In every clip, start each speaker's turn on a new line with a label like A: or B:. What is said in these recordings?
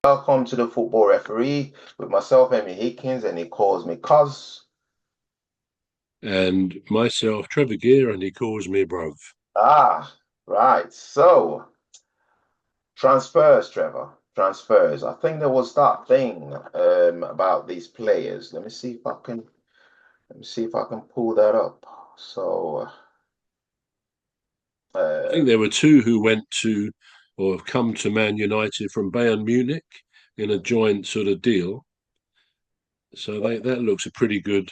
A: Welcome to the Football Referee with myself, Emmy Hikins, and he calls me Cuz.
B: And myself, Trevor Gear, and he calls me bruv.
A: Right. So, transfers, Trevor. Transfers. I think there was that thing about these players. Let me see if I can pull that up. So,
B: I
A: uh,
B: think there were two who went to or have come to Man United from Bayern Munich in a joint sort of deal. So that looks a pretty good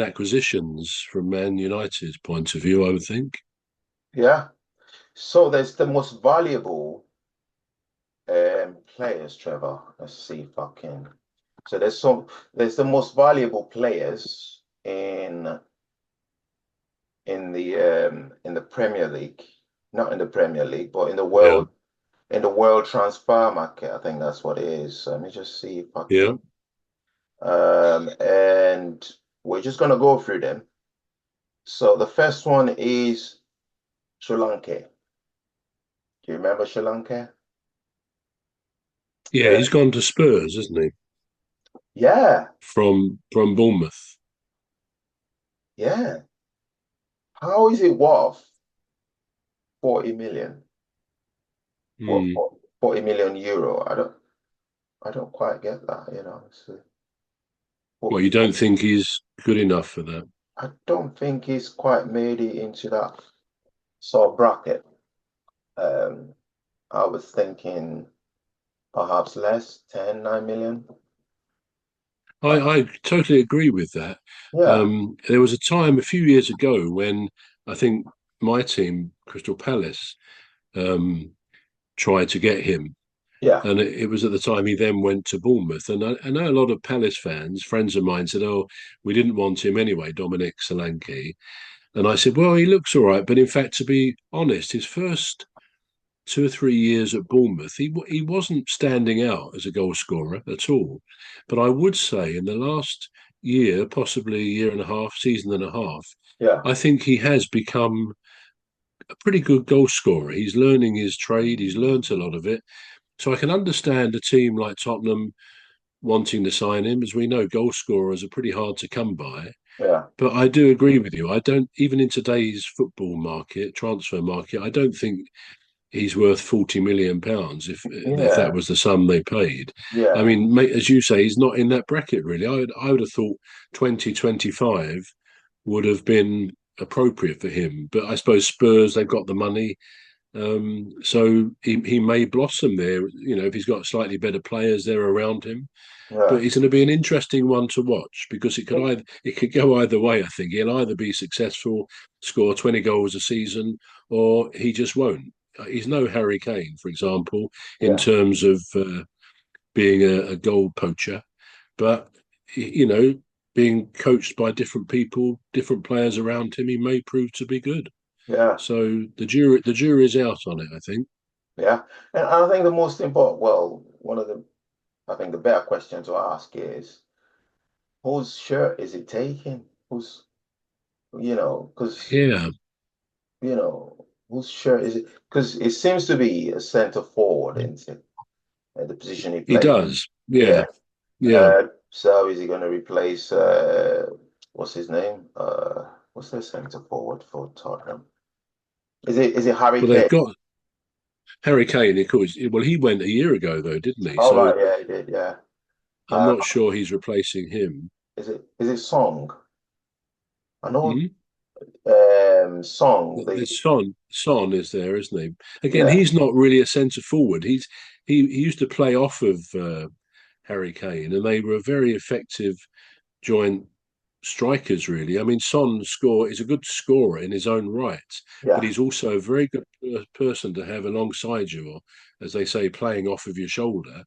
B: acquisitions from Man United's point of view, I would think.
A: yeah. So there's the most valuable players, Trevor. Let's see if I can. So there's the most valuable players in the Premier League, not in the Premier League, but in the
B: Yeah,
A: world transfer market. I think that's what it is. So let me just see if I
B: yeah.
A: can. And we're just gonna go through them. So the first one is Solanke. Do you remember Solanke?
B: Yeah,
A: Uh,
B: he's gone to Spurs, hasn't he?
A: yeah,
B: From Bournemouth.
A: yeah. How is it worth 40 million? What
B: Hmm.
A: 40 million euro? I don't quite get that, So,
B: Well, you don't think he's good enough for that?
A: I don't think he's quite made it into that sort of bracket. Um, I was thinking perhaps less, 10, 9 million.
B: I totally agree with that.
A: Yeah,
B: There was a time a few years ago when I think my team, Crystal Palace, um, tried to get him.
A: yeah,
B: And it was at the time he then went to Bournemouth. And I know a lot of Palace fans, friends of mine, said, "Oh, we didn't want him anyway, Dominic Solanke." And I said, "Well, he looks all right." But in fact, to be honest, his first 2 or 3 years at Bournemouth, he wasn't standing out as a goal scorer at all. But I would say in the last year, possibly a year and a half, season and a half,
A: yeah,
B: I think he has become a pretty good goal scorer. He's learning his trade. He's learnt a lot of it. So I can understand a team like Tottenham wanting to sign him, as we know goal scorers are pretty hard to come by.
A: yeah,
B: But I do agree with you. I don't, even in today's football market, transfer market, I don't think he's worth £40 million if that
A: yeah,
B: was the sum they paid. I
A: yeah,
B: mean, mate, as you say, he's not in that bracket really. I would have thought 2025 would have been appropriate for him. But I suppose Spurs, they've got the money. So he may blossom there, if he's got slightly better players there around him.
A: yeah.
B: But it's going to be an interesting one to watch because it could go either way. I think he'll either be successful, score 20 goals a season, or he just won't. He's no Harry Kane, for example, in
A: Yeah,
B: terms of being a goal poacher, but being coached by different people, different players around him, he may prove to be good.
A: yeah,
B: So the jury's out on it, I think.
A: yeah. And I think the most important, well, I think the better question to ask is, whose shirt is it taking? Because,
B: Yeah,
A: whose shirt is it? Because it seems to be a center forward, isn't it? The position he
B: he
A: plays.
B: does.
A: Yeah.
B: Yeah, yeah.
A: So is he going to replace, what's his name? What's their center forward for Tottenham? Is it Harry
B: Well,
A: Kane?
B: they've got Harry Kane, of course. Well, he went a year ago, though, didn't he?
A: Oh,
B: So
A: right, yeah, he did, yeah.
B: I'm
A: Uh,
B: not sure he's replacing him.
A: is it Song? I know
B: Hmm?
A: Song,
B: There's Son is there, isn't he? Again,
A: yeah,
B: he's not really a centre forward. He used to play off of Harry Kane, and they were a very effective joint strikers, really. I mean, is a good scorer in his own right, but
A: yeah,
B: he's also a very good person to have alongside you, or as they say, playing off of your shoulder.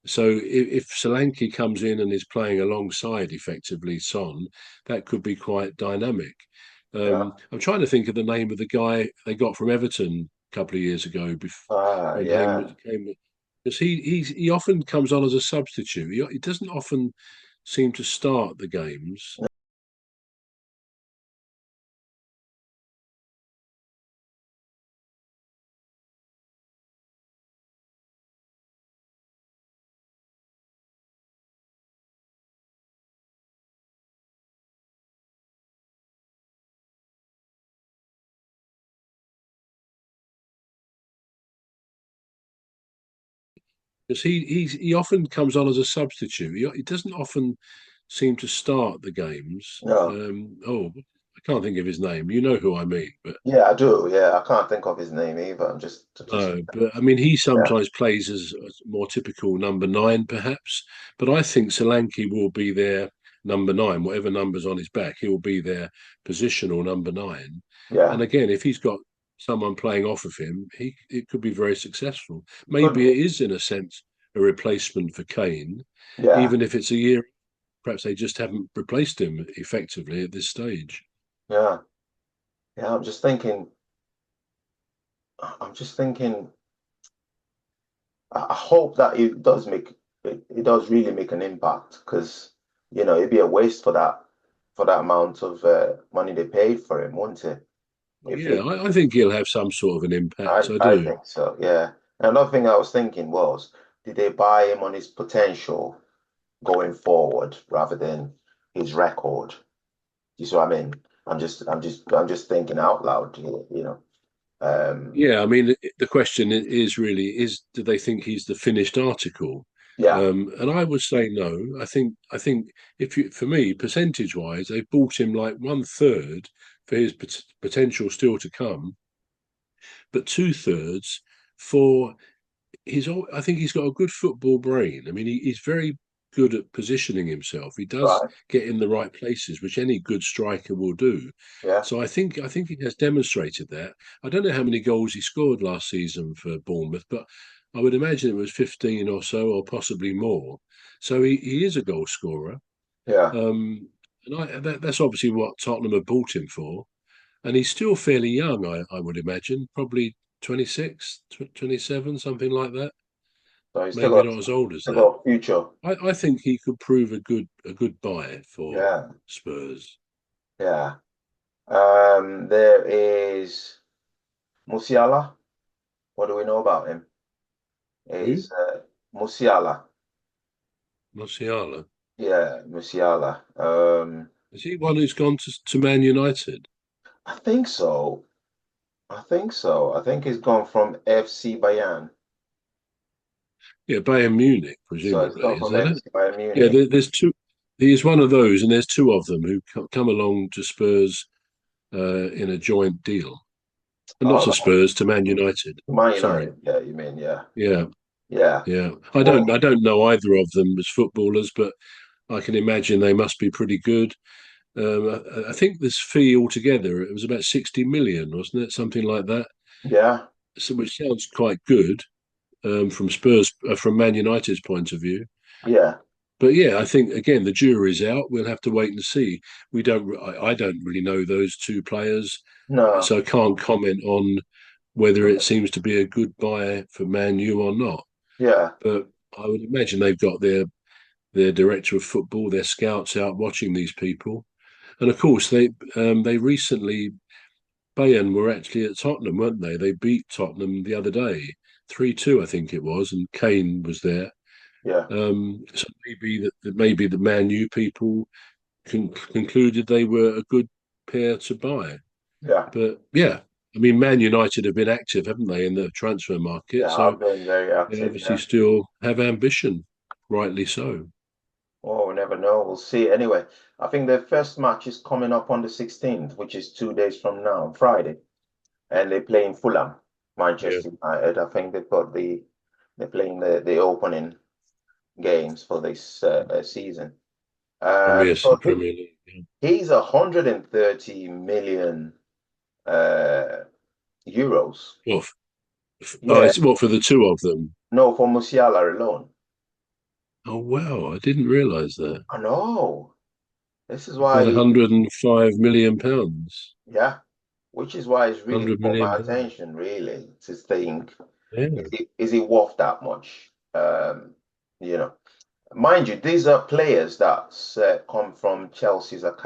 B: So if Solanke comes in and is playing alongside effectively Son, that could be quite dynamic.
A: yeah.
B: I'm trying to think of the name of the guy they got from Everton a couple of years ago when
A: Yeah.
B: came because he often comes on as a substitute. He doesn't often seem to start the games. because he often comes on as a substitute. He doesn't often seem to start the games.
A: No.
B: I can't think of his name. You know who I mean, but
A: Yeah, I do. Yeah, I can't think of his name either. I'm just
B: no. But I mean, he
A: yeah,
B: sometimes plays as a more typical number nine, perhaps. But I think Solanke will be their number nine, whatever number's on his back. He will be their positional number nine.
A: yeah.
B: And again, if he's got someone playing off of him, it could be very successful.
A: Could
B: Maybe
A: be.
B: it is, in a sense, a replacement for Kane,
A: Yeah,
B: even if it's a year. Perhaps they just haven't replaced him effectively at this stage.
A: yeah, yeah. I'm just thinking. I hope that it does really make an impact because it'd be a waste for that amount of money they paid for him, wouldn't it?
B: Well,
A: If
B: yeah,
A: they,
B: I think he'll have some sort of an impact. I
A: I
B: do.
A: think so. Yeah. Another thing I was thinking was, did they buy him on his potential going forward rather than his record? You see what I mean? I'm just thinking out loud here. Um,
B: Yeah, I mean, the question is really is do they think he's the finished article?
A: yeah,
B: And I would say no. I think if you for me, percentage wise, they've bought him like one third for his potential still to come, but two thirds for I think he's got a good football brain. I mean, he's very good at positioning himself. He does
A: right.
B: get in the right places, which any good striker will do.
A: Yeah,
B: So I think he has demonstrated that. I don't know how many goals he scored last season for Bournemouth, but I would imagine it was 15 or so, or possibly more. So he is a goal scorer.
A: yeah.
B: That's obviously what Tottenham have bought him for. And he's still fairly young, I would imagine, probably 26, 27, something like that.
A: So he's still
B: Maybe
A: got
B: not as old as
A: still
B: that.
A: got future.
B: I think he could prove a good buy for
A: Yeah,
B: Spurs.
A: yeah. There is Musiala. What do we know about him?
B: Who?
A: Is Musiala.
B: Musiala.
A: Yeah, Musiala.
B: Is he one who's gone to Man United?
A: I think so. I think so. I think he's gone from FC Bayern.
B: Yeah, Bayern Munich,
A: So he's
B: presumably.
A: gone
B: Is
A: from
B: that it?
A: FC Bayern
B: Yeah,
A: Munich.
B: there's two. He's one of those, and there's two of them who come along to Spurs in a joint deal. And not
A: All
B: to
A: right.
B: Spurs, to Man United.
A: Man
B: Sorry.
A: United. Yeah, you mean, yeah.
B: Yeah,
A: Yeah.
B: yeah. I don't
A: Well,
B: I don't know either of them as footballers, but I can imagine they must be pretty good. I think this fee altogether it was about 60 million, wasn't it? Something like that.
A: yeah.
B: So, which sounds quite good from Man United's point of view.
A: Yeah.
B: But yeah, I think again the jury's out. We'll have to wait and see. I don't really know those two players,
A: No.
B: so I can't comment on whether it seems to be a good buy for Man U or not.
A: Yeah.
B: But I would imagine they've got their director of football, their scouts out watching these people. And of course, they recently Bayern were actually at Tottenham, weren't they? They beat Tottenham the other day, 3-2, I think it was, and Kane was there.
A: Yeah.
B: So maybe the Man U people concluded they were a good pair to buy.
A: Yeah.
B: But yeah, I mean, Man United have been active, haven't they, in the transfer market?
A: Yeah.
B: So
A: I've been very
B: they
A: active.
B: obviously
A: Yeah.
B: still have ambition, rightly so.
A: Oh, we never know. We'll see. Anyway, I think the first match is coming up on the 16th, which is 2 days from now, Friday. And they're playing Fulham,
B: Yeah,
A: Manchester United. I think they're playing the opening games for this season. So
B: Premier League. Yeah.
A: he's 130 million uh, euros.
B: What?
A: Yeah,
B: It's what for the two of them?
A: no, for Musiala alone.
B: Oh wow, I didn't realise that.
A: I know. This is
B: About
A: why,
B: 105 million pounds.
A: yeah, which is why it's really
B: 100
A: caught
B: million
A: my
B: pounds.
A: attention, really, to think,
B: Yeah.
A: is it worth that much? You know, mind you, these are players that come from Chelsea's academy.